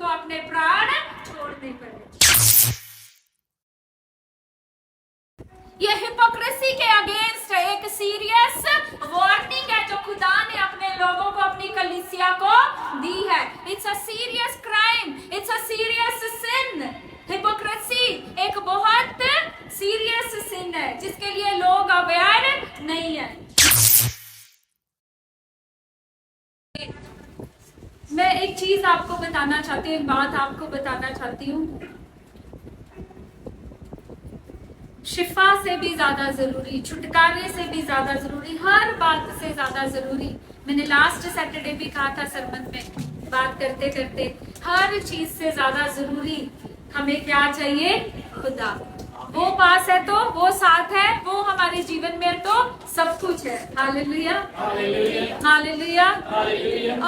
उसको अपने प्राण छोड़ने पड़े। ये हिपोक्रेसी के अगेंस्ट एक सीरियस वार्निंग है जो खुदा ने अपने लोगों को, अपनी कलीसिया को दी है। It's a serious crime, it's a serious sin. Hypocrisy एक बहुत सीरियस सिन है जिसके लिए लोग अवेयर नहीं है। मैं एक चीज आपको बताना चाहती हूँ, एक बात आपको बताना चाहती हूँ। शिफा से भी ज्यादा जरूरी, छुटकारे से भी ज्यादा जरूरी, हर बात से ज्यादा जरूरी, मैंने लास्ट सैटरडे भी कहा था सरमन में बात करते करते, हर चीज से ज्यादा जरूरी हमें क्या चाहिए? खुदा। वो पास है तो, वो साथ है, वो हमारे जीवन में है तो सब कुछ है। Hallelujah, hallelujah.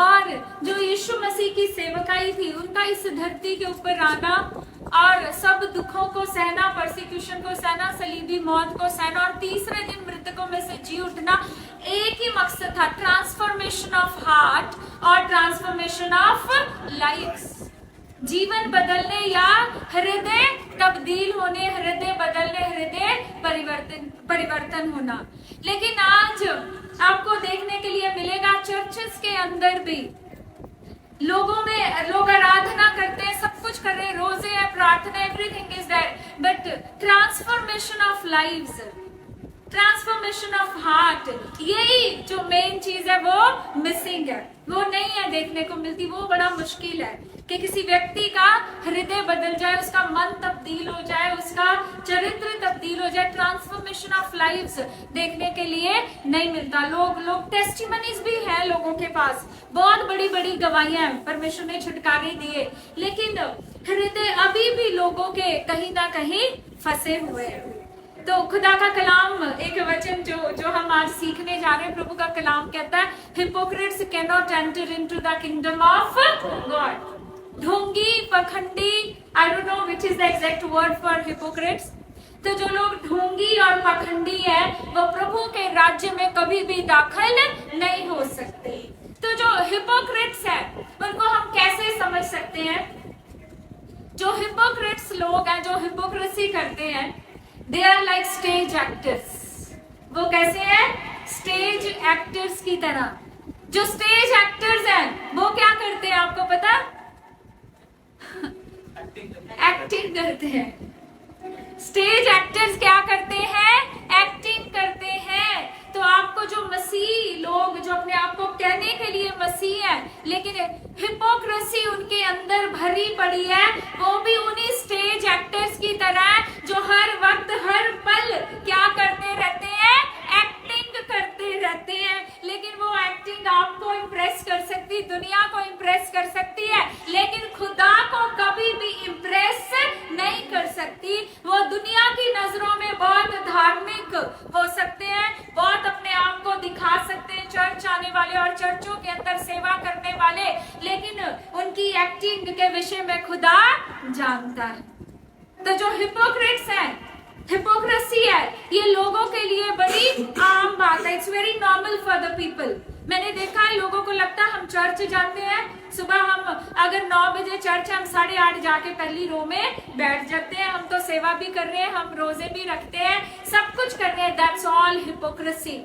और जो यीशु मसीह की सेवकाई थी, उनका इस धरती के ऊपर आना और सब दुखों को सहना, परसिक्यूशन को सहना, सलीबी मौत को सहना और तीसरे दिन मृतकों में से जी उठना, एक ही मकसद था, ट्रांसफॉर्मेशन ऑफ हार्ट और ट्रांसफॉर्मेशन ऑफ लाइफ। जीवन बदलने या हृदय तब्दील होने, हृदय बदलने, हृदय परिवर्तन होना। लेकिन आज आपको देखने के लिए मिलेगा चर्चेस के अंदर भी लोगों में, लोग आराधना करते हैं, सब कुछ कर रहे हैं, रोजे है, प्रार्थना, everything is there, but transformation of lives, transformation of heart, यही जो मेन चीज है वो मिसिंग है, वो नहीं है, देखने को मिलती। वो बड़ा मुश्किल है कि किसी व्यक्ति का हृदय बदल जाए, उसका मन तब्दील हो जाए, उसका चरित्र तब्दील हो जाए। ट्रांसफॉर्मेशन ऑफ लाइव्स देखने के लिए नहीं मिलता। लोग टेस्टिमनीज भी हैं लोगों के पास, बहुत बड़ी बड़ी गवाहियां हैं, परमेश्वर ने छुटकारे दिए, लेकिन हृदय अभी भी लोगों के कहीं ना कहीं फंसे हुए हैं। तो खुदा का कलाम, एक वचन जो हम आज सीखने जा रहे हैं, प्रभु का कलाम कहता है, hypocrites can not enter into the kingdom of God. ढोंगी, पखंडी, I don't know which is the exact word for hypocrites. तो जो लोग ढोंगी और पखंडी है, वो प्रभु के राज्य में कभी भी दाखिल नहीं हो सकते। तो जो हिपोक्रेट्स है, उनको हम कैसे समझ सकते हैं? जो हिपोक्रेट्स लोग हैं, जो हिपोक्रेसी करते हैं, they are like stage actors. वो कैसे हैं? स्टेज एक्टर्स की तरह। जो स्टेज एक्टर्स हैं वो क्या करते हैं आपको पता? एक्टिंग करते हैं। स्टेज एक्टर्स क्या करते हैं? एक्टिंग करते हैं। तो आपको जो मसीह लोग, जो अपने आप को कहने के लिए मसीह है, लेकिन हिपोक्रेसी उनके अंदर भरी पड़ी है, वो भी उन्हीं स्टेज एक्टर्स की तरह है जो हर वक्त, हर पल क्या करते रहते हैं? एक्टिंग करते रहते हैं। लेकिन वो एक्टिंग आपको इम्प्रेस कर सकती, दुनिया को इम्प्रेस कर सकती है, लेकिन खुदा को कभी भी इम्प्रेस नहीं कर सकती। वो दुनिया की नजरों में बहुत धार्मिक हो सकते हैं, बहुत अपने आप को दिखा सकते हैं, चर्च आने वाले और चर्चों के अंदर सेवा करने वाले, लेकिन उनकी एक्टिंग के विषय में खुदा जानता है। तो जो हिपोक्रेट्स हैं, हिपोक्रेसी है, ये लोगों के लिए बड़ी आम बात है। It's very normal for the people. मैंने देखा है, लोगों को लगता है हम चर्च जाते हैं, सुबह हम अगर 9 बजे चर्च है, हम 8:30 जाके पहली रो में बैठ जाते हैं, हम तो सेवा भी कर रहे हैं, हम रोजे भी रखते हैं, सब कुछ कर रहे हैं। That's all hypocrisy.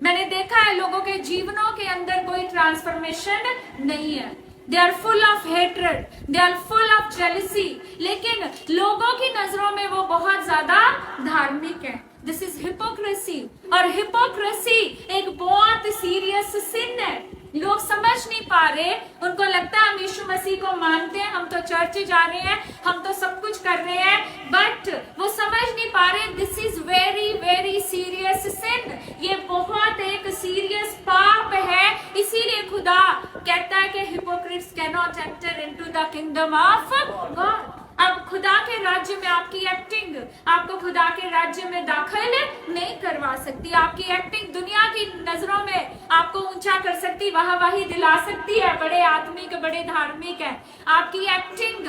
मैंने देखा है लोगों के जीवनों के अंदर कोई ट्रांसफॉर्मेशन नहीं है। They are full of hatred, they are full of jealousy, लेकिन लोगों की नजरों में वो बहुत ज्यादा धार्मिक है। This is hypocrisy। और हिपोक्रेसी एक बहुत सीरियस सिन है। लोग समझ नहीं पा रहे, उनको लगता है हम यीशु मसीह को मानते हैं, हम तो चर्च जा रहे हैं, हम तो सब कुछ कर रहे हैं, बट वो समझ नहीं पा रहे this is very very serious sin. ये बहुत एक सीरियस पाप है। इसीलिए खुदा कहता है कि hypocrites can not enter into the kingdom of God. अब खुदा के राज्य में आपकी एक्टिंग आपको खुदा के राज्य में दाखिल नहीं करवा सकती। आपकी एक्टिंग दुनिया की नजरों में आपको ऊंचा कर सकती, वाहवाही दिला सकती है, बड़े आत्मिक, बड़े धार्मिक है। आपकी एक्टिंग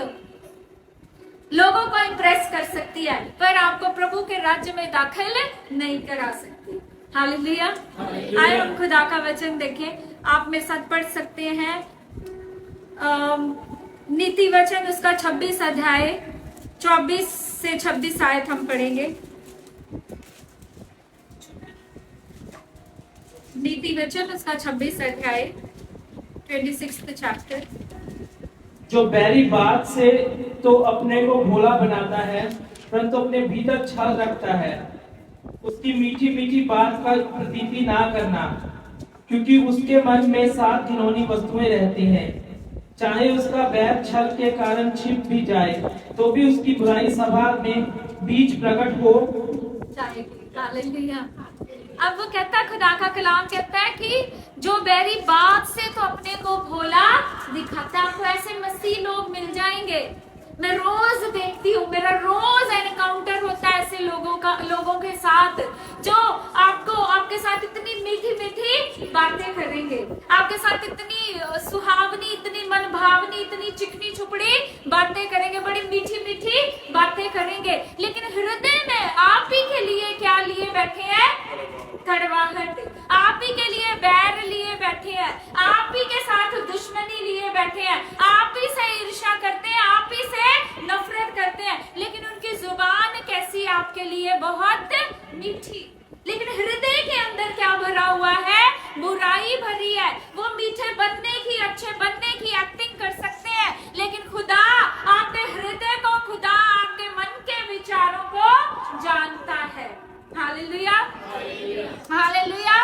लोगों को इम्प्रेस कर सकती है, पर आपको प्रभु के राज्य में दाखिल नहीं करा सकती। हालेलुया। आए हम खुदा का वचन देखें, आप मेरे साथ पढ़ सकते हैं नीति वचन उसका 26 अध्याय 24 से 26 आयत हम पढ़ेंगे। नीति वचन उसका 26 अध्याय 26th चैप्टर। जो बैरी बात से तो अपने को भोला बनाता है, परंतु अपने भीतर छल रखता है। उसकी मीठी मीठी बात का प्रतीति ना करना, क्योंकि उसके मन में 7 घिनौनी वस्तुएं रहती हैं। चाहे उसका बैर छल के कारण छिप भी जाए, तो भी उसकी बुराई सभा में बीच प्रकट हो जाएगी। हालेलुया। अब वो कहता है, खुदा का कलाम कहता है कि जो बैरी बात से तो अपने को भोला दिखाता है। आपको ऐसे मसीह लोग मिल जाएंगे, मैं रोज देखती हूँ, मेरा रोज एनकाउंटर होता है ऐसे लोगों के साथ, जो आपके साथ इतनी मीठी मीठी बातें करेंगे, आपके साथ इतनी सुहावनी, इतनी मनभावनी, इतनी चिकनी चुपड़ी बातें करेंगे, बड़ी मीठी मीठी बातें करेंगे, लेकिन हृदय में आप ही के लिए क्या लिए बैठे हैं? कड़वाहट। आप ही के लिए बैर लिए बैठे हैं, आप ही के साथ दुश्मनी लिए बैठे हैं, आप ही से ईर्ष्या करते हैं, आप ही से नफरत करते हैं, लेकिन उनकी जुबान कैसी आपके लिए? बहुत मीठी, लेकिन हृदय के अंदर क्या भरा हुआ है? बुराई भरी है। वो मीठे बनने की, अच्छे बनने की एक्टिंग कर सकते हैं, लेकिन खुदा आपके हृदय को, खुदा आपके मन के विचारों को जानता है। Hallelujah, hallelujah.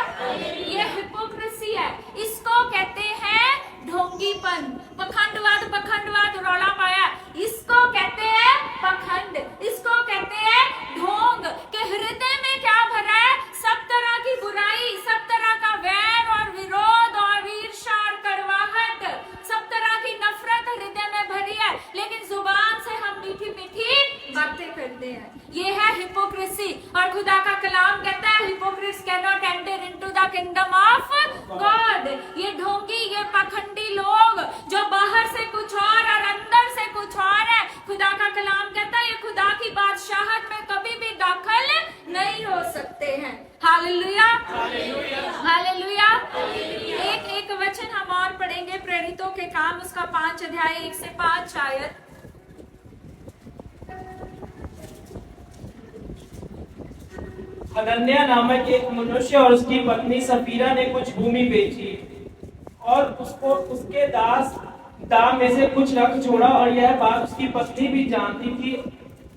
ये हिपोक्रेसी है, इसको कहते हैं ढोंगीपन, पखंडवाद रौला पाया, इसको कहते हैं पखंड, इसको कहते हैं ढोंग। के हृदय में क्या भरा है? सब तरह की बुराई, सब तरह का वैर और विरोध और ईर्ष्या और कड़वाहट, सब तरह की नफरत हृदय में भरी है, लेकिन जुबान से हम मीठी मीठी बातें करते हैं। ये है हिपोक्रेसी। और खुदा का कलाम कहता है, hypocrites can not enter into the kingdom of God. ये ढोंगी, ये पखंडी लोग जो बाहर से कुछ और अंदर से कुछ और है, खुदा का कलाम कहता है ये खुदा की बादशाहत में कभी भी दाखिल नहीं हो सकते हैं। Hallelujah, hallelujah. एक वचन हम और पढ़ेंगे, प्रेरितों के काम उसका 5 अध्याय 1 से 5 आयत। हनन्याह नामक एक मनुष्य और उसकी पत्नी सफीरा ने कुछ भूमि बेची और उसको उसके दाम में से कुछ रख छोड़ा, और यह बात उसकी पत्नी भी जानती थी,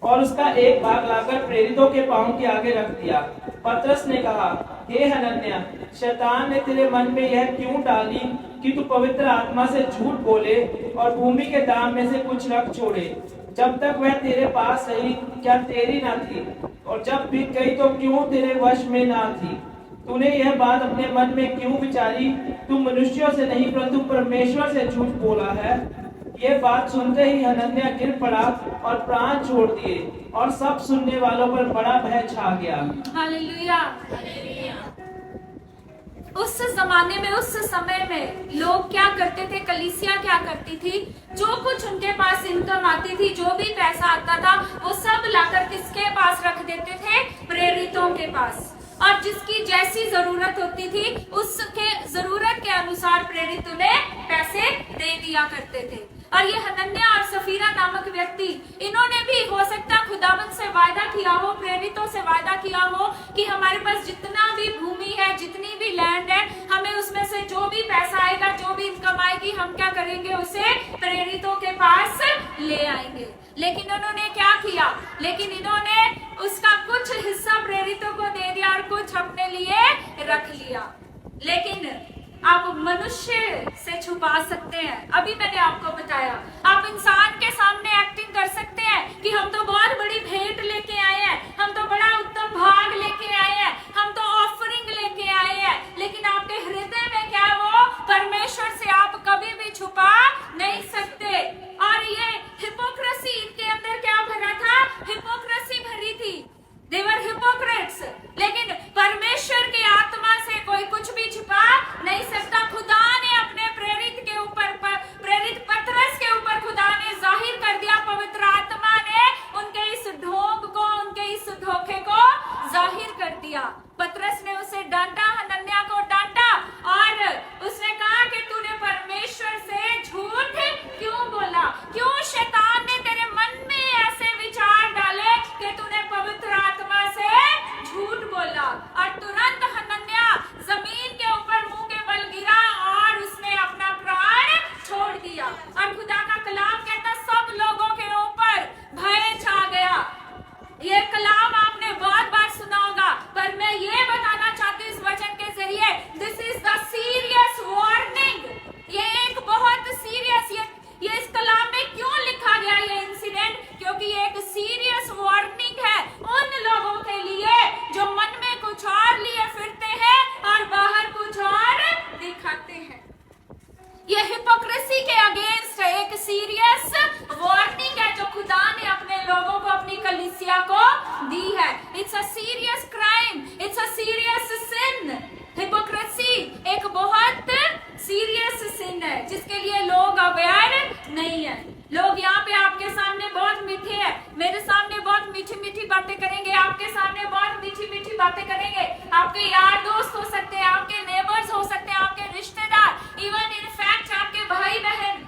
और उसका एक भाग लाकर प्रेरितों के पांव के आगे रख दिया। पतरस ने कहा, हे हनन्याह, शैतान ने तेरे मन में यह क्यों डाली कि तू पवित्र आत्मा से झूठ बोले और भूमि के दाम में से कुछ रख छोड़े? जब तक वह तेरे पास रही, क्या तेरी ना थी? और जब बिक गई तो क्यों तेरे वश में ना थी? तूने यह बात अपने मन में क्यों विचारी? तू मनुष्यों से नहीं परंतु परमेश्वर से झूठ बोला है। यह बात सुनते ही हनन्याह गिर पड़ा और प्राण छोड़ दिए, और सब सुनने वालों पर बड़ा भय छा गया। हालेलुया। उस जमाने में, उस समय में लोग क्या करते थे? कलीसिया क्या करती थी? जो कुछ उनके पास इनकम आती थी, जो भी पैसा आता था, वो सब लाकर किसके पास रख देते थे? प्रेरितों के पास। और जिसकी जैसी जरूरत होती थी, उसके जरूरत के अनुसार प्रेरित उन्हें पैसे दे दिया करते थे। और ये हनन्याह और सफीरा नामक व्यक्ति, इन्होंने भी हो सकता खुदावंद से वायदा किया हो, प्रेरितों से वायदा किया हो कि हमारे पास जितना भी भूमि है, जितनी भी लैंड है, हमें उसमें से जो भी पैसा आएगा, जो भी इनकम आएगी, हम क्या करेंगे? उसे प्रेरितों के पास ले आएंगे। लेकिन उन्होंने क्या किया? लेकिन इन्होंने उसका कुछ हिस्सा प्रेरितों को दे दिया और कुछ अपने लिए रख लिया। लेकिन आप मनुष्य से छुपा सकते हैं। अभी मैंने आपको बताया, आप इंसान के सामने एक्टिंग कर सकते हैं कि हम तो बहुत बड़ी भेंट लेके आए हैं, हम तो बड़ा उत्तम भाग लेके आए हैं, हम तो ऑफरिंग लेके आए हैं, लेकिन आपके हृदय में क्या है? वो परमेश्वर से आप कभी भी छुपा नहीं सकते। और ये हिपोक्रेसी, इनके अंदर क्या भरा था? हिपोक्रेसी भरी थी। They were hypocrites। लेकिन परमेश्वर की आत्मा से कोई कुछ भी छुपा नहीं सकता। खुदा ने अपने प्रेरित के ऊपर, प्रेरित पतरस के ऊपर लोग यहाँ पे आपके सामने बहुत मीठे हैं, मेरे सामने बहुत मीठी मीठी बातें करेंगे, आपके सामने बहुत मीठी मीठी बातें करेंगे। आपके यार दोस्त हो सकते हैं, आपके नेबर्स हो सकते हैं, आपके रिश्तेदार, इवन इनफैक्ट आपके भाई बहन,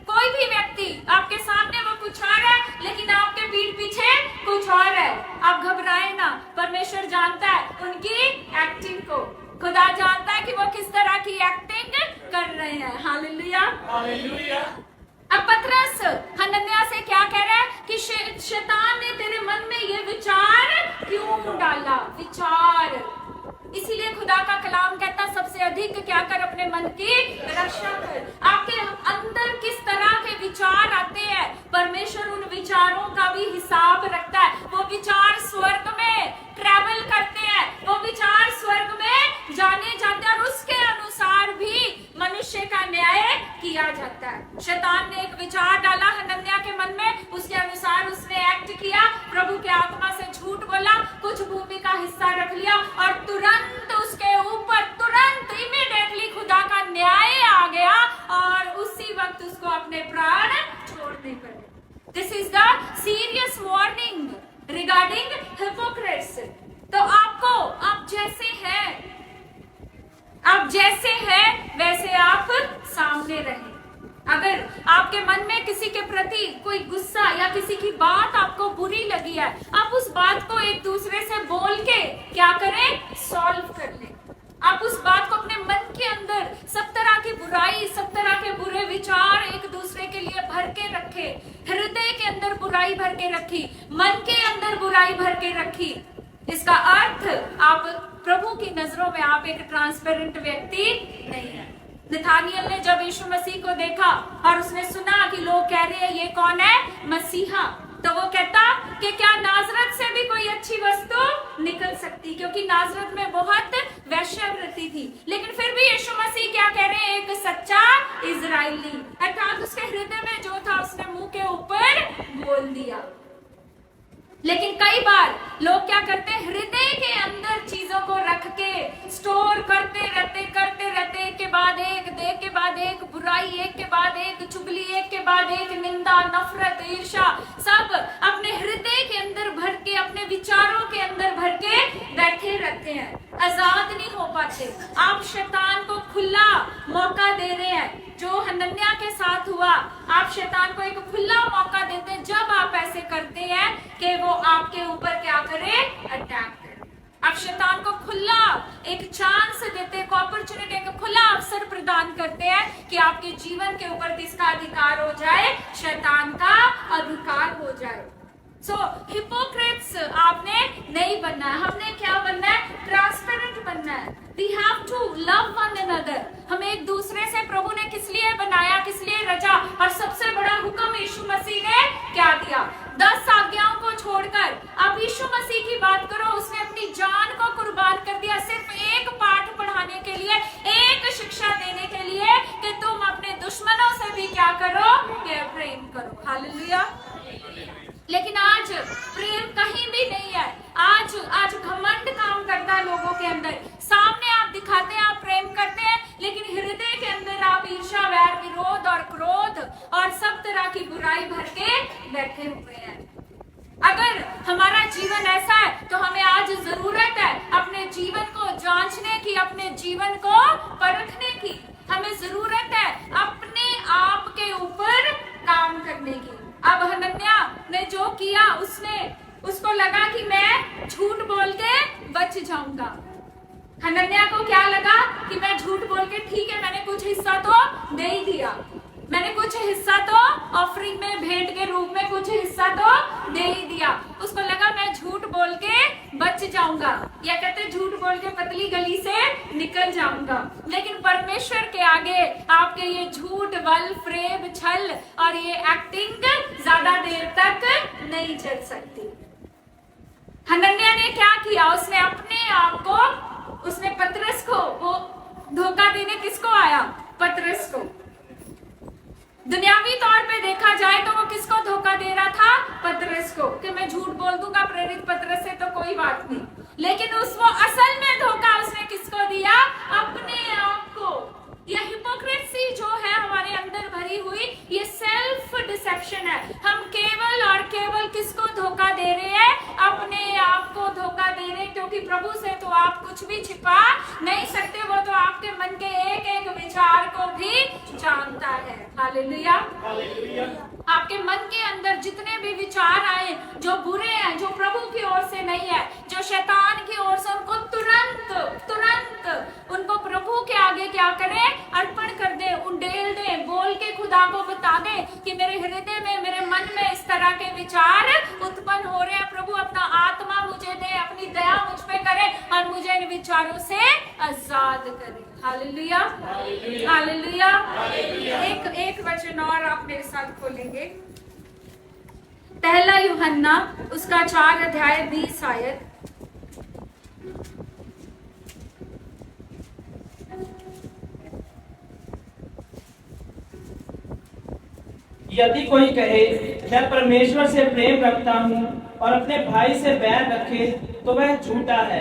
कोई भी व्यक्ति आपके सामने वो कुछ और है, लेकिन आपके पीठ पीछे कुछ और है। आप घबराए ना, परमेश्वर जानता है उनकी एक्टिंग को। खुदा जानता है कि वो किस तरह की एक्टिंग कर रहे हैं। Hallelujah, hallelujah. अब पतरस हनन्याह से क्या कह रहा है कि शैतान ने तेरे मन में ये विचार क्यों डाला? विचार। इसीलिए खुदा का कलाम कहता सबसे अधिक क्या कर, अपने मन की रक्षा कर। आपके अंदर किस तरह के विचार आते हैं, परमेश्वर उन विचारों का भी हिसाब रखता है। वो विचार स्वर्ग में ट्रैवल करते हैं, वो विचार स्वर्ग में जाने जाते हैं और उसके अनुसार भी मनुष्य का न्याय किया जाता है। शैतान ने एक विचार डाला हनन्याह के मन में, उसके अनुसार उसने एक्ट किया, प्रभु के आत्मा से झूठ बोला, कुछ भूमि का हिस्सा रख लिया और तुरंत उसके ऊपर तुरंत इमीडिएटली खुदा का न्याय आ गया और उसी वक्त उसको अपने प्राण छोड़ने पड़े। This is the serious warning regarding Hippocrates. तो आपको आप जैसे हैं वैसे आप सामने रहें। अगर आपके मन में किसी के प्रति कोई गुस्सा या किसी की बात आपको बुरी लगी है, आप उस बात को एक दूसरे से बोल के क्या करें, सॉल्व कर लें। आप उस बात को अपने मन के अंदर सब तरह की बुराई, सब तरह के बुरे विचार एक दूसरे के लिए भर के रखे, हृदय के अंदर बुराई भर के रखी, मन के अंदर बुराई भर के रखी। इसका अर्थ आप प्रभु की नजरों में आप एक ट्रांसपेरेंट व्यक्ति नहीं है। नथानियल ने जब यीशु मसीह को देखा और उसने सुना कि लोग कह रहे हैं ये कौन है, मसीहा, तो वो कहता कि क्या नाजरत से भी कोई अच्छी वस्तु निकल सकती, क्योंकि नाजरत में बहुत वैश्यावृत्ति थी। लेकिन फिर भी यीशु मसीह क्या कह रहे हैं, एक सच्चा इजराइली, अर्थात उसके हृदय में जो था उसने मुंह के ऊपर बोल दिया। लेकिन कई बार लोग क्या करते हैं, हृदय के अंदर चीजों को रख के स्टोर करते रहते एक के बाद एक बुराई, एक के बाद एक चुगली, एक के बाद एक निंदा, नफरत, ईर्ष्या, सब अपने हृदय के अंदर भर के, अपने विचारों के अंदर भर के बैठे रहते हैं, आजाद नहीं हो पाते। आप शैतान को खुला मौका दे रहे हैं। जो हनन्याह के साथ हुआ, आप शैतान को एक खुला मौका देते हैं जब आप ऐसे करते हैं कि वो आपके ऊपर क्या करे, अटैक करे। आप शैतान को खुला एक चांस देते हैं, अपॉर्चुनिटी, एक खुला अवसर प्रदान करते हैं कि आपके जीवन के ऊपर किसका अधिकार हो जाए, शैतान का अधिकार हो जाए। सो हिपोक्रेट्स आपने नहीं बनना है। हमने क्या बनना है, ट्रांसपेरेंट बनना है। We have to love one another। हमें एक दूसरे से प्रभु ने किस लिए बनाया, किस लिए रचा, और सबसे बड़ा हुक्म यीशु मसीह ने क्या दिया, 10 आज्ञाओं को छोड़कर आप यीशु मसीह की बात करो, उसने अपनी जान को कुर्बान कर दिया सिर्फ एक पाठ पढ़ाने के लिए, एक शिक्षा देने के लिए कि तुम अपने दुश्मनों से भी क्या करो, कि प्रेम करो। हालेलुया। लेकिन आज प्रेम कहीं भी नहीं है। आज घमंड काम करता है लोगों के अंदर। सामने आप दिखाते हैं आप प्रेम करते हैं, लेकिन हृदय के अंदर आप ईर्ष्या, वैर, विरोध और क्रोध और सब तरह की बुराई भर के बैठे हुए हैं। अगर हमारा जीवन ऐसा है तो हमें आज जरूरत है अपने जीवन को जांचने की, अपने जीवन को परखने की। हमें जरूरत है अपने आप के ऊपर काम करने की। अब हनन्याह ने जो किया, उसको लगा कि मैं झूठ बोल के बच जाऊंगा। हनन्याह को क्या लगा कि मैं झूठ बोल के, ठीक है मैंने कुछ हिस्सा तो दे ही दिया, मैंने कुछ हिस्सा तो ऑफरिंग में, भेंट के रूप में कुछ हिस्सा तो दे ही दिया। उसको लगा मैं झूठ बोल के बच जाऊंगा, या कहते झूठ बोल के पतली गली से निकल जाऊंगा। लेकिन परमेश्वर के आगे आपके ये झूठ, बल, फ्रेब, छल और ये एक्टिंग ज्यादा देर तक नहीं चल सकती। हनन्याह ने क्या किया, उसने अपने आप को, उसने पतरस को, वो धोखा देने किसको आया, पतरस को। दुनियावी तौर पे देखा जाए तो वो किसको धोखा दे रहा था, पतरस को, कि मैं झूठ बोल दूंगा प्रेरित पतरस से तो कोई बात नहीं। लेकिन वो असल में धोखा उसने किसको दिया, अपने आप को। यह हिपोक्रेसी जो है हमारे अंदर भरी हुई, ये सेल्फ डिसेप्शन प्रभु से तो आप कुछ भी छिपा नहीं सकते, वो तो आपके मन के एक एक विचार को भी जानता है। हालेलुया। आपके मन के अंदर जितने भी विचार आए जो बुरे हैं, जो प्रभु की ओर से नहीं है, जो शैतान की ओर से, उनको तुरंत उनको प्रभु के आगे क्या करें, अर्पण कर दे, उंडेल दे, बोल के खुदा को बता दे कि मेरे हृदय में, मेरे मन में इस तरह के विचार उत्पन्न हो रहे हैं। प्रभु अपना आत्मा मुझे दे, अपनी दया मुझ पे करे और मुझे इन विचारों से आजाद करे। Hallelujah, hallelujah. एक वचन और आप मेरे साथ खोलेंगे, पहला यूहन्ना उसका 4 अध्याय 20 आयत। यदि कोई कहे मैं परमेश्वर से प्रेम रखता हूँ और अपने भाई से बैर रखे तो वह झूठा है,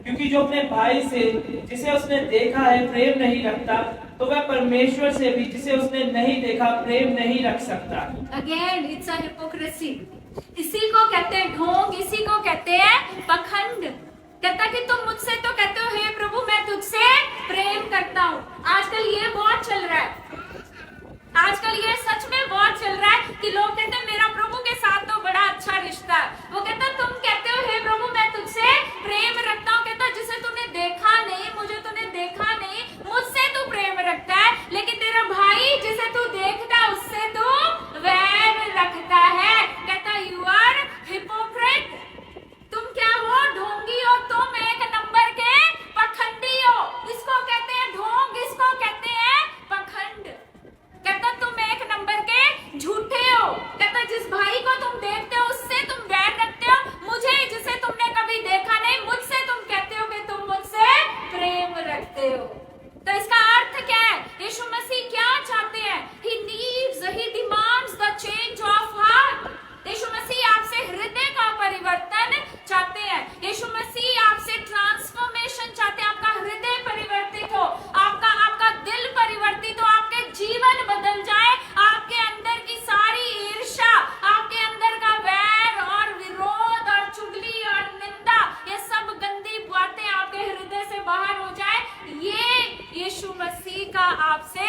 क्योंकि जो अपने भाई से जिसे उसने देखा है प्रेम नहीं रखता तो वह परमेश्वर से भी जिसे उसने नहीं देखा प्रेम नहीं रख सकता। Again it's a hypocrisy. इसी को कहते हैं ढोंग, इसी को कहते हैं पखंड। कहता कि तुम मुझसे तो कहते हो हे प्रभु मैं तुझसे प्रेम करता हूँ। आजकल ये बहुत चल रहा है, आजकल ये सच में बहुत चल रहा है कि लोग कहते हैं मेरा प्रभु के साथ तो बड़ा अच्छा रिश्ता है। वो कहता तुम कहते हो हे प्रभु मैं तुझसे प्रेम रखता हूँ, कहता जिसे तूने देखा नहीं, मुझे तूने देखा नहीं, मुझसे तू प्रेम रखता है, लेकिन तेरा भाई जिसे तू देखता है उससे तू वैर रखता है। कहता यू आर हिपोक्रेट, तुम क्या हो, ढोंगी हो, तुम एक नंबर के पखंडी हो। इसको कहते हैं ढोंग, इसको कहते हैं पखंड। कहता तुम एक नंबर के झूठे हो। कहता जिस भाई को तुम देखते हो उससे तुम बैर रखते हो, मुझे जिसे तुमने कभी देखा नहीं मुझसे तुम कहते हो कि तुम मुझसे प्रेम रखते हो। तो इसका अर्थ क्या है? यीशु मसीह क्या चाहते हैं? he demands the change of heart। यीशु मसीह आपसे हृदय का परिवर्तन चाहते हैं। यीशु मसीह आपसे ट्रांसफॉर्मेशन चाहते हैं, आपका हृदय परिवर्तित हो, आपका दिल परिवर्तित हो, आपके जीवन बदल जाए, आपके अंदर की सारी ईर्ष्या, आपके अंदर का वैर और विरोध और चुगली और निंदा, ये सब गंदी बातें आपके हृदय से बाहर हो जाए। ये यीशु मसीह का आपसे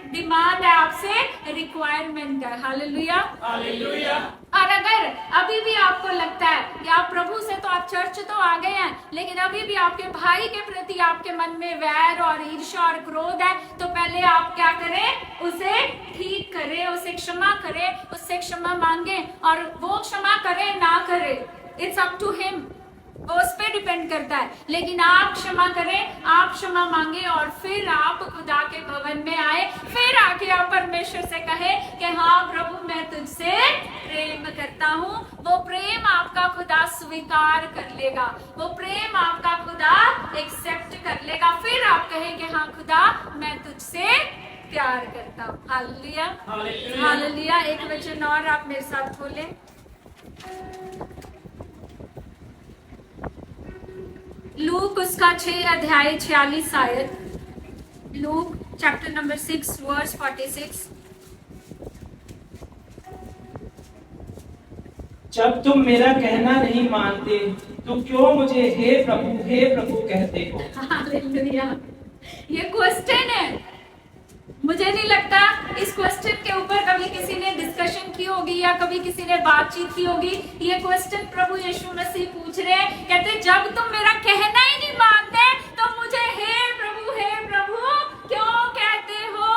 डिमांड है, आपसे रिक्वायरमेंट है। Hallelujah, hallelujah. और अगर अभी भी आपको लगता है कि आप प्रभु से तो आप चर्च तो आ गए हैं, लेकिन अभी भी आपके भाई के प्रति आपके मन में वैर और ईर्ष्या और क्रोध है, तो पहले आप क्या करें? उसे ठीक करें, उसे क्षमा करें, उससे क्षमा मांगे, और वो क्षमा करे ना करे इट्स अप टू हिम, वो उस पे डिपेंड करता है। लेकिन आप क्षमा करें, आप क्षमा मांगे और फिर आप खुदा के भवन में आए, फिर आके आप परमेश्वर से कहे कि हाँ प्रभु मैं तुझसे प्रेम करता हूँ। वो प्रेम आपका खुदा स्वीकार कर लेगा, वो प्रेम आपका खुदा एक्सेप्ट कर लेगा। फिर आप कहें कि हाँ खुदा मैं तुझसे प्यार करता हूँ। Hallelujah, hallelujah. एक वचन और आप मेरे साथ खोलें, लूक उसका 6 अध्याय 46 आयत। Luke chapter number 6 verse 46। जब तुम मेरा कहना नहीं मानते तो क्यों मुझे हे प्रभु कहते हो? हालेलुया। ये क्वेश्चन है, मुझे नहीं लगता इस क्वेश्चन के ऊपर कभी किसी ने डिस्कशन की होगी या कभी किसी ने बातचीत की होगी। ये क्वेश्चन प्रभु यीशु मसीह पूछ रहे हैं, कहते जब तुम मेरा कहना ही नहीं मानते तो मुझे हे प्रभु क्यों कहते हो?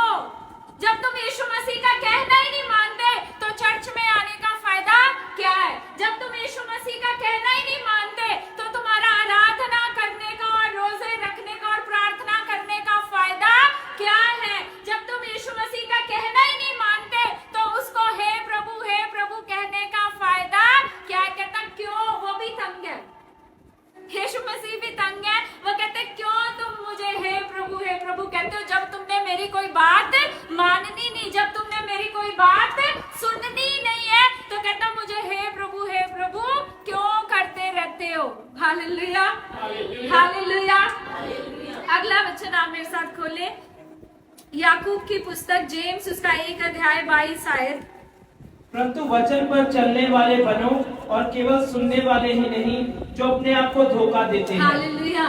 जब तुम यीशु मसीह का कहना ही नहीं मानते तो चर्च में आने का फायदा क्या है? जब तुम यीशु मसीह का कहना ही नहीं मानते तो तुम्हारा आराधना करने का और रोजे रखने का और प्रार्थना करने का फायदा क्या है? जब तुम यीशु मसीह का कहना ही नहीं मानते तो उसको हे प्रभु कहने का फायदा क्या? कहता क्यों? वो भी तंग है, यीशु मसीह भी तंग है। वो कहते क्यों तुम मुझे हे प्रभु कहते हो जब तुमने मेरी कोई बात माननी नहीं, जब तुमने मेरी कोई बात सुननी नहीं है। तो कहता मुझे हे प्रभु क्यों करते रहते हो? Hallelujah, hallelujah. अगला वचन आप मेरे साथ खोले, याकूब की पुस्तक जेम्स उसका 1 अध्याय 22 आयत। परंतु वचन पर चलने वाले बनो और केवल सुनने वाले ही नहीं जो अपने आप को धोखा देते हैं। हालेलुया।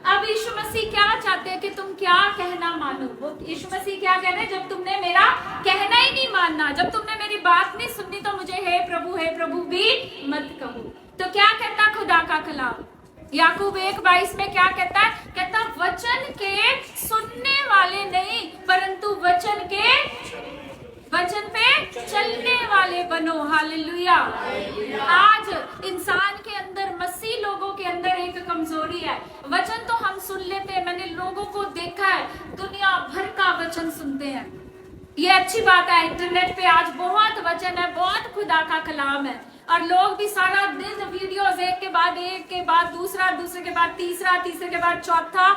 अब यीशु मसीह क्या चाहते हैं कि तुम क्या कहना मानो। वो यीशु मसीह क्या कह रहे हैं, जब तुमने मेरा कहना ही नहीं मानना, जब तुमने मेरी बात नहीं सुननी, तो मुझे हे प्रभु भी मत कहो। तो क्या कहता खुदा का कलाम याकूब 1:22 में क्या कहता है, कहता वचन के सुनने वाले नहीं परंतु वचन पे चलने वाले बनो। हालेलुया। आज इंसान के अंदर, मसीह लोगों के अंदर एक कमजोरी है। वचन तो हम सुन लेते हैं, मैंने लोगों को देखा है दुनिया भर का वचन सुनते हैं। ये अच्छी बात है, इंटरनेट पे आज बहुत वचन है, बहुत खुदा का कलाम है, और लोग भी सारा दिन वीडियोस एक के बाद दूसरा, दूसरे के बाद तीसरा, तीसरे के बाद चौथा,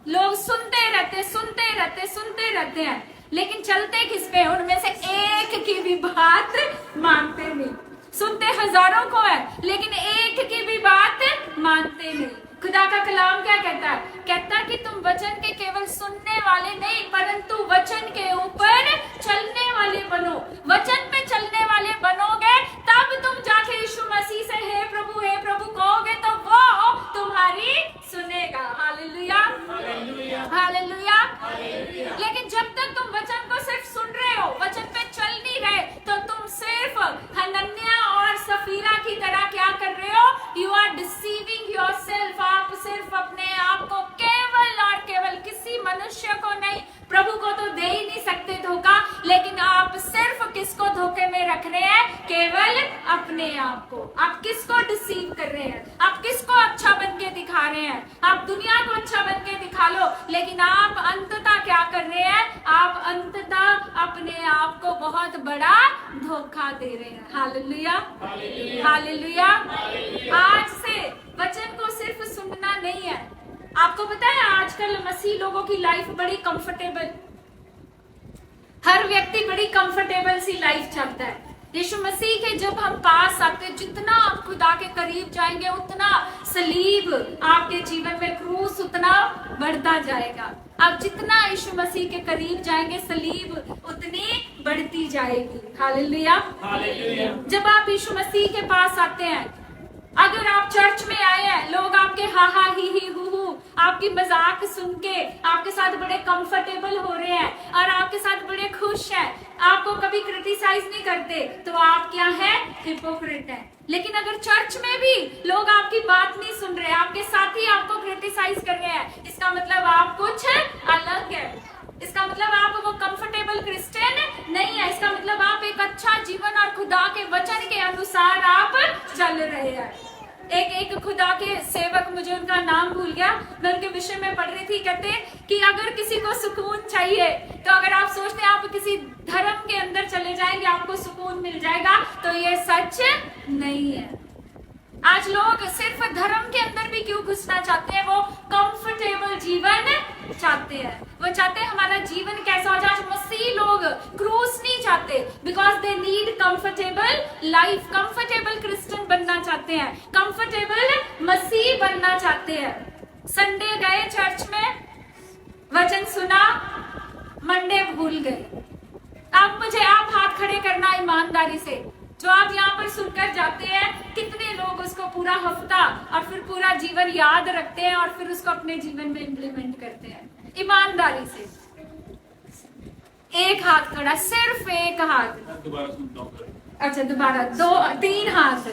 लोग सुनते रहते हैं, लेकिन चलते किस पे? उनमें से एक की भी बात मानते नहीं। सुनते हजारों को है लेकिन एक की भी बात मानते नहीं। खुदा का कलाम क्या कहता है? कहता है कि तुम वचन के केवल सुनने वाले नहीं परंतु वचन के ऊपर चलने वाले बनो। वचन पे चलने वाले बनोगे तब तुम जाके यीशु मसीह से हे प्रभु कहोगे तो वो तुम्हारी सुनेगा। Hallelujah, hallelujah. लेकिन जब तक तुम वचन को सिर्फ सुन रहे हो, वचन पे चल नहीं रहे, तो तुम सिर्फ हनन्याह और सफीरा की तरह क्या कर रहे हो? You are deceiving yourself. आप सिर्फ अपने आप को केवल और केवल, किसी मनुष्य को नहीं, प्रभु को तो दे ही नहीं सकते धोखा, लेकिन आप सिर्फ किसको धोखे में रख रहे हैं? केवल अपने आप को। आप किसको डिसीव कर रहे हैं? आप किसको अच्छा बन के दिखा रहे हैं? आप दुनिया को अच्छा बन के दिखा लो, लेकिन आप अंततः क्या कर रहे हैं? आप अंततः अपने आप को बहुत बड़ा धोखा दे रहे हैं। Hallelujah, hallelujah. आज से वचन को सिर्फ सुनना नहीं है। आपको पता है आजकल मसीह लोगों की लाइफ बड़ी कंफर्टेबल, हर व्यक्ति बड़ी कंफर्टेबल सी लाइफ चाहता है। यीशु मसीह के जब हम पास आते, जितना आप खुदा के करीब जाएंगे उतना सलीब आपके जीवन में, क्रूस उतना बढ़ता जाएगा। आप जितना यीशु मसीह के करीब जाएंगे सलीब उतनी बढ़ती जाएगी। Hallelujah, hallelujah. जब आप यीशु मसीह के पास आते हैं, अगर आप चर्च में आए हैं, लोग आपके हा हा ही हु आपकी मजाक सुन के आपके साथ बड़े कंफर्टेबल हो रहे हैं और आपके साथ बड़े खुश हैं, आपको कभी क्रिटिसाइज नहीं करते, तो आप क्या है? हिपोक्रेट है। लेकिन अगर चर्च में भी लोग आपकी बात नहीं सुन रहे, आपके साथी आपको क्रिटिसाइज कर रहे हैं, इसका मतलब आप कुछ अलग है। इसका मतलब आप वो कंफर्टेबल क्रिश्चियन नहीं है। इसका मतलब आप एक अच्छा जीवन और खुदा के वचन के अनुसार आप चल रहे हैं। एक खुदा के सेवक, मुझे उनका नाम भूल गया, मैं उनके विषय में पढ़ रही थी, कहते कि अगर किसी को सुकून चाहिए तो अगर आप सोचते हैं आप किसी धर्म के अंदर चले जाएंगे आपको सुकून मिल जाएगा, तो ये सच नहीं है। आज लोग सिर्फ धर्म के अंदर भी क्यों घुसना चाहते हैं? वो कंफर्टेबल जीवन चाहते हैं। वो चाहते हैं हमारा जीवन कैसा हो जाए। मसीह लोग क्रूस नहीं चाहते, because they need comfortable life. Comfortable Christian बनना चाहते हैं, कंफर्टेबल मसीह बनना चाहते हैं। संडे गए चर्च में, वचन सुना, मंडे भूल गए। अब मुझे आप हाथ खड़े करना ईमानदारी से, जो आप यहाँ पर सुनकर जाते हैं, कितने लोग उसको पूरा हफ्ता और फिर पूरा जीवन याद रखते हैं और फिर उसको अपने जीवन में इम्प्लीमेंट करते हैं? ईमानदारी से एक हाथ खड़ा, सिर्फ एक हाथ। अच्छा दोबारा, 2 3 हाथ,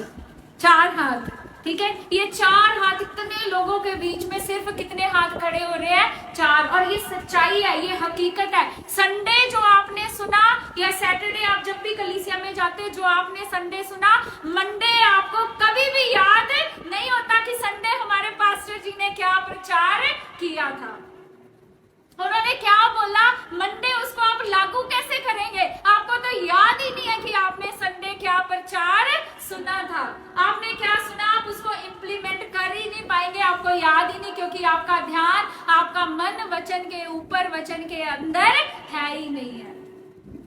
4 हाथ, ठीक है। ये 4 हाथ, इतने लोगों के बीच में सिर्फ कितने हाथ खड़े हो रहे हैं? 4। और ये सच्चाई है, ये हकीकत है। संडे जो आपने सुना या सैटरडे आप जब भी कलीसिया में जाते, जो आपने संडे सुना, मंडे आपको कभी भी याद नहीं होता कि संडे हमारे पास्टर जी ने क्या प्रचार किया था, उन्होंने क्या बोला। मंडे उसको आप लागू कैसे करेंगे? आपको तो याद ही नहीं है कि आपने संडे क्या प्रचार सुना था। आपने क्या सुना, आप उसको इम्प्लीमेंट कर ही नहीं पाएंगे, आपको याद ही नहीं, क्योंकि आपका ध्यान, आपका मन वचन के ऊपर, वचन के अंदर है ही नहीं है।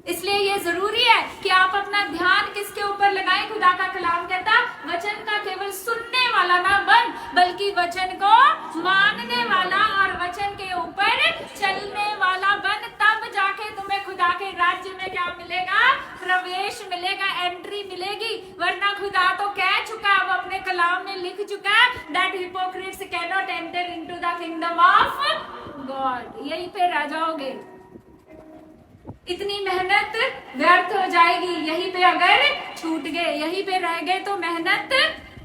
इसलिए ये जरूरी है कि आप अपना ध्यान किसके ऊपर लगाएं। खुदा का कलाम कहता, वचन का केवल सुनने वाला ना बन, बल्कि वचन को मानने वाला और वचन के ऊपर चलने वाला बन। तब जाके तुम्हें खुदा के राज्य में क्या मिलेगा? प्रवेश मिलेगा, एंट्री खुदा तो कह चुका है, वो अपने कलाम में लिख चुका है, that Hippocrates can not enter into the kingdom of God. यहीं पे रह जाओगे, इतनी मेहनत व्यर्थ हो जाएगी। यहीं पे अगर छूट गए, यहीं पे रह गए तो मेहनत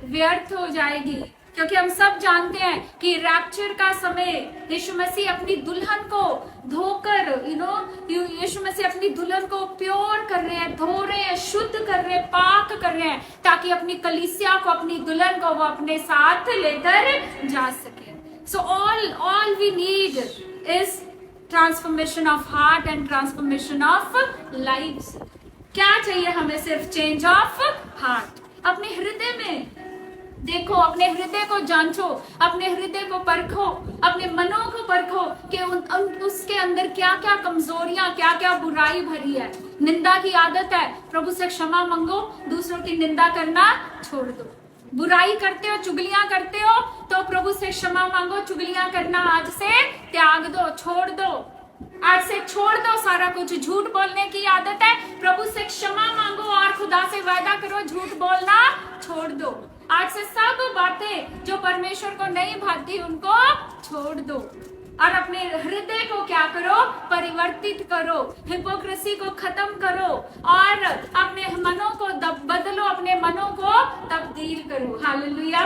व्यर्थ हो जाएगी। क्योंकि हम सब जानते हैं कि रैप्चर का समय यीशु मसीह अपनी दुल्हन को धोकर यीशु मसीह अपनी दुल्हन को प्योर कर रहे हैं, धो रहे हैं, शुद्ध कर रहे हैं, पाक कर रहे हैं, ताकि अपनी कलीसिया को, अपनी दुल्हन को वो अपने साथ लेकर जा सके। So all we need is transformation of heart and transformation of lives. क्या चाहिए हमें? सिर्फ चेंज ऑफ हार्ट। अपने हृदय में देखो, अपने हृदय को जांचो, अपने हृदय को परखो, अपने मनों को परखो कि उसके अंदर क्या क्या कमजोरियां, क्या क्या बुराई भरी है। निंदा की आदत है, प्रभु से क्षमा मांगो, दूसरों की निंदा करना छोड़ दो। बुराई करते हो, चुगलियां करते हो, तो प्रभु से क्षमा मांगो, चुगलियां करना आज से त्याग दो, छोड़ दो, आज से छोड़ दो सारा कुछ। झूठ बोलने की आदत है, प्रभु से क्षमा मांगो और खुदा से वादा करो झूठ बोलना छोड़ दो। आज से सब बातें जो परमेश्वर को नहीं भाती उनको छोड़ दो और अपने हृदय को क्या करो? परिवर्तित करो, हिपोक्रेसी को खत्म करो और अपने मनों को बदलो, अपने मनों को तब्दील करो। हालेलुया।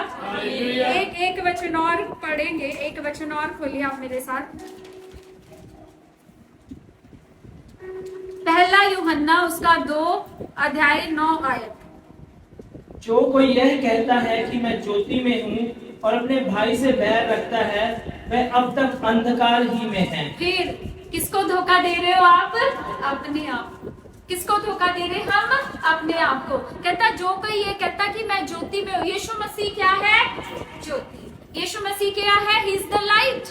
एक वचन और पढ़ेंगे, एक वचन और खोलिए आप मेरे साथ। पहला यूहन्ना उसका 2 आयत। जो कोई यह कहता है कि मैं ज्योति में हूँ और अपने भाई से बैर रखता है, वह अब तक अंधकार ही में है। फिर किसको धोखा दे रहे हो आप? अपने आप को। किसको धोखा दे रहे? हम अपने आप को। कहता जो कोई ये कहता कि मैं ज्योति में हूँ। यीशु मसीह क्या है? ज्योति। यीशु मसीह क्या है? He is the light.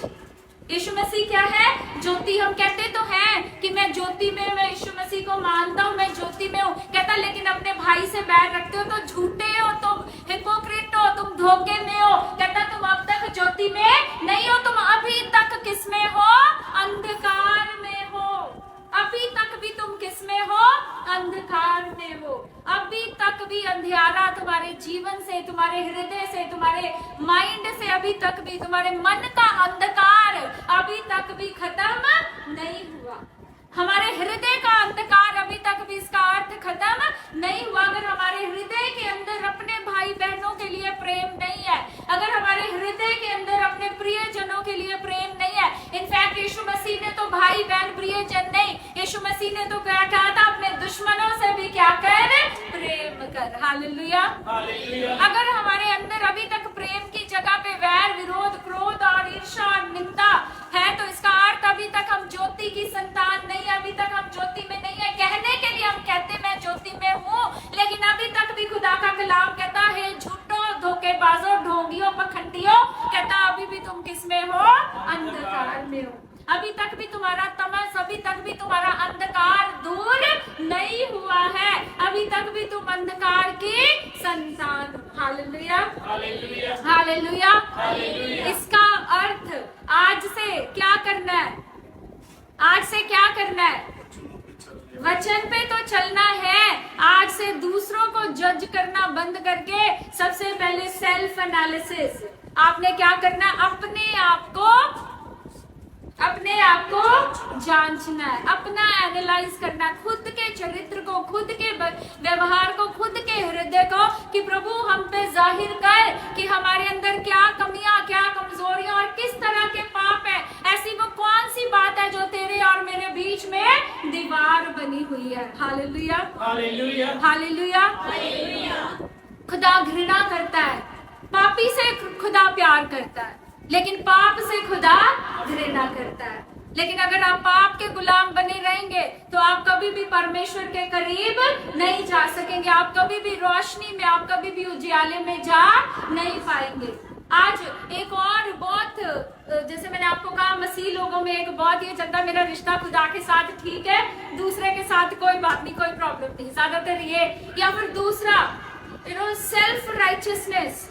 Yeshu Masih क्या है? ज्योति। हम कहते तो हैं कि मैं ज्योति में, मैं यीशु मसीह को मानता हूँ, मैं ज्योति में हूँ। कहता लेकिन अपने भाई से बैर रखते हो तो झूठे हो, तुम हिपोक्रेट हो, तुम धोखे में हो। कहता तुम अब तक ज्योति में नहीं हो, तुम अभी तक किस में हो? अंधकार में हो। अभी तक भी तुम किस में हो? अंधकार में हो। अभी तक भी अंधियारा तुम्हारे जीवन से, तुम्हारे हृदय से, तुम्हारे माइंड से, अभी तक भी तुम्हारे मन का अंधकार अभी तक भी खत्म नहीं हुआ। हमारे हृदय का अंधकार अभी तक भी, इसका अर्थ खत्म नहीं हुआ। अगर हमारे हृदय के अंदर अपने भाई बहनों के लिए प्रेम नहीं है, अगर हमारे हृदय के अंदर अपने प्रियजनों के लिए प्रेम नहीं है, इनफैक्ट यीशु मसीह ने तो भाई बहन प्रियजन नहीं, यीशु मसीह ने तो क्या कहा था? अपने दुश्मनों से भी क्या कर? प्रेम कर। हालेलुया। अगर हमारे अंदर अभी तक प्रेम की जगह पे वैर, विरोध, क्रोध और ईर्ष्या और निंदा है, तो इसका अर्थ अभी तक हम ज्योति की संतान नहीं है, अभी तक हम ज्योति में नहीं है। कहने के लिए हम कहते मैं ज्योति में हूँ, लेकिन अभी तक भी खुदा का कलाम कहता है झूठो, धोखेबाजों, ढोंगियों, पखंडियों, कहता अभी भी तुम किस में हो? अंधकार में हो। अभी तक भी तुम्हारा तमस, अभी तक भी तुम्हारा अंधकार दूर नहीं हुआ है, अभी तक भी तुम अंधकार की संतान हो। Hallelujah, hallelujah. इसका अर्थ आज से क्या करना है? आज से क्या करना है? वचन पे तो चलना है। आज से दूसरों को जज करना बंद करके सबसे पहले सेल्फ एनालिसिस। आपने क्या करना? अपने आप को जांचना है, अपना एनालाइज करना है, खुद के चरित्र को, खुद के व्यवहार को, खुद के हृदय को, कि प्रभु हम पे जाहिर कर कि हमारे अंदर क्या कमियां, क्या कमजोरियां और किस तरह के पाप है। ऐसी वो कौन सी बात है जो तेरे और मेरे बीच में दीवार बनी हुई है। Hallelujah, hallelujah, hallelujah. खुदा घृणा करता है, पापी से खुदा प्यार करता है, लेकिन पाप से खुदा घृणा करता है। लेकिन अगर आप पाप के गुलाम बने रहेंगे तो आप कभी भी परमेश्वर के करीब नहीं जा सकेंगे, आप कभी भी रोशनी में, आप कभी भी उजियाले में जा नहीं पाएंगे। आज एक और बहुत, जैसे मैंने आपको कहा, मसीह लोगों में एक बहुत ये चलता, मेरा रिश्ता खुदा के साथ ठीक है, दूसरे के साथ कोई बात नहीं, कोई प्रॉब्लम नहीं, ज्यादातर ये। या फिर दूसरा सेल्फ राइचियसनेस,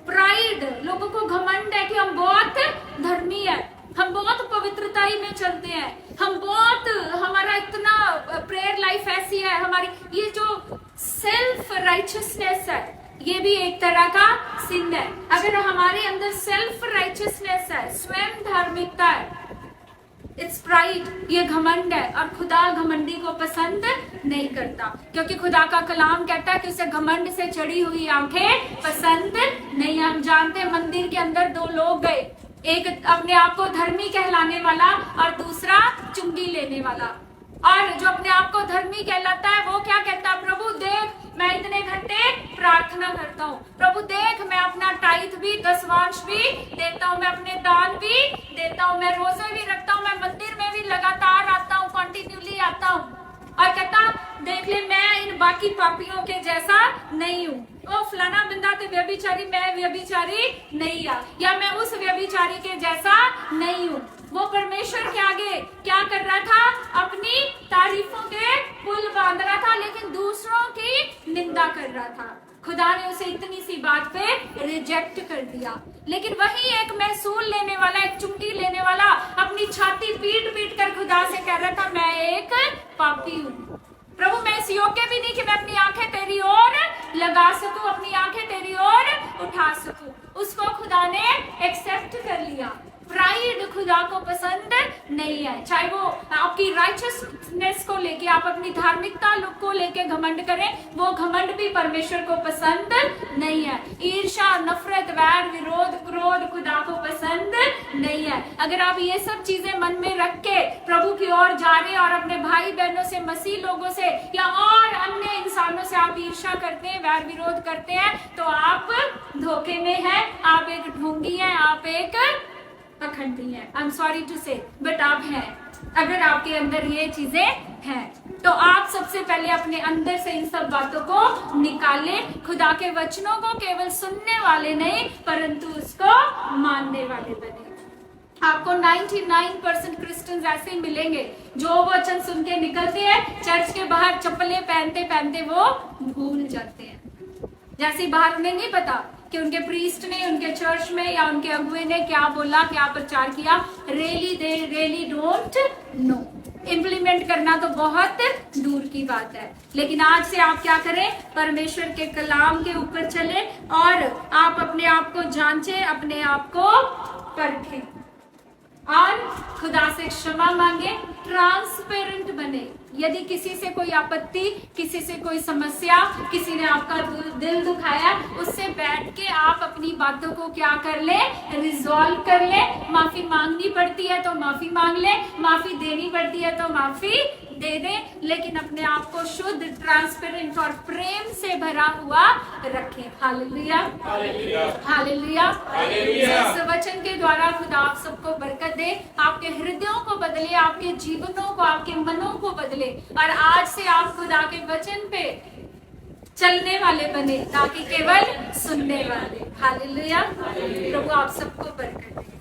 प्राइड, लोगों को घमंड है कि हम बहुत धर्मी है, हम बहुत पवित्रताई में चलते हैं, हम बहुत, हमारा इतना प्रेयर लाइफ ऐसी है, हमारी ये जो सेल्फ राइचियसनेस है, ये भी एक तरह का सिन है। अगर हमारे अंदर सेल्फ राइचियसनेस है, स्वयं धार्मिकता है, इट्स प्राइड, ये घमंड है, और खुदा घमंडी को पसंद नहीं करता, क्योंकि खुदा का कलाम कहता है कि उसे घमंड से चढ़ी हुई आंखें पसंद नहीं। हम जानते हैं मंदिर के अंदर दो लोग गए, एक अपने आप को धर्मी कहलाने वाला और दूसरा चुंगी लेने वाला। और जो अपने आप को धर्मी कहलाता है वो क्या कहता है, प्रभु देख मैं इतने घंटे प्रार्थना करता हूँ, प्रभु देख मैं अपना टाइथ भी, दसवांश भी देता हूँ, मैं अपने दान भी देता हूँ, मैं रोजे भी रखता हूँ, मैं मंदिर में भी लगातार आता हूँ, कंटिन्यूली आता हूँ। और कहता देख ले मैं इन बाकी पापियों के जैसा नहीं हूँ, ओ फलाना बंदा तो व्यभिचारी, मैं व्यभिचारी नहीं या मैं उस व्यभिचारी के जैसा नहीं हूँ। वो परमेश्वर के आगे क्या कर रहा था, अपनी तारीफों के पुल बांध रहा था, लेकिन दूसरों की निंदा कर रहा था। खुदा ने उसे इतनी सी बात पे रिजेक्ट कर दिया। लेकिन वही एक महसूल लेने वाला, एक चुंगी लेने वाला अपनी छाती पीट पीट कर खुदा से कह रहा था मैं एक पापी हूँ, प्रभु मैं इस योग्य भी नहीं कि मैं अपनी आंखें तेरी ओर लगा सकूं, अपनी आंखें तेरी ओर उठा सकूं। उसको खुदा ने एक्सेप्ट कर लिया। प्राइड खुदा को पसंद नहीं है, चाहे वो आपकी राइचियसनेस को लेके, आप अपनी धार्मिकता को लेके घमंड करें, वो घमंड भी परमेश्वर को पसंद नहीं है। ईर्ष्या, नफरत, वैर, विरोध, क्रोध खुदा को पसंद नहीं है। अगर आप ये सब चीजें मन में रख के प्रभु की ओर जा रहे हैं और अपने भाई बहनों से, मसीह लोगों से या और अन्य इंसानों से आप ईर्ष्या करते हैं, वैर विरोध करते हैं, तो आप धोखे में हैं, आप एक ढोंगी हैं, आप एक पखंडी है। आई एम सॉरी टू से, बट आप हैं। अगर आपके अंदर ये चीजें हैं तो आप सबसे पहले अपने अंदर से इन सब बातों को निकालें। खुदा के वचनों को केवल सुनने वाले नहीं परंतु उसको मानने वाले बने। आपको 99% क्रिश्चियंस ऐसे ही मिलेंगे जो वचन सुन के निकलते हैं, चर्च के बाहर चप्पलें पहनते पहनते वो भूल जाते हैं। जैसे बाहर उन्हें नहीं पता कि उनके प्रीस्ट ने उनके चर्च में या उनके अगुए ने क्या बोला, क्या प्रचार किया, रियली डोंट नो। इम्प्लीमेंट करना तो बहुत दूर की बात है। लेकिन आज से आप क्या करें, परमेश्वर के कलाम के ऊपर चले और आप अपने आप को जांचें, अपने आप को परखें और खुदा से क्षमा मांगे, ट्रांसपेरेंट बने। यदि किसी से कोई आपत्ति, किसी से कोई समस्या, किसी ने आपका दिल दुखाया, उससे बैठ के आप अपनी बातों को क्या कर ले, रिजॉल्व कर ले। माफी मांगनी पड़ती है तो माफी मांग ले, माफी देनी पड़ती है तो माफी दे दे, लेकिन अपने आप को शुद्ध, ट्रांसपेरेंट और प्रेम से भरा हुआ रखें। Hallelujah, hallelujah. इस वचन के द्वारा खुदा आप सबको बरकत दे, आपके हृदयों को बदले, आपके जीवनों को, आपके मनों को बदले और आज से आप खुदा के वचन पे चलने वाले बने, ताकि केवल सुनने वाले। हालेलुया। प्रभु आप सबको बरकत दे।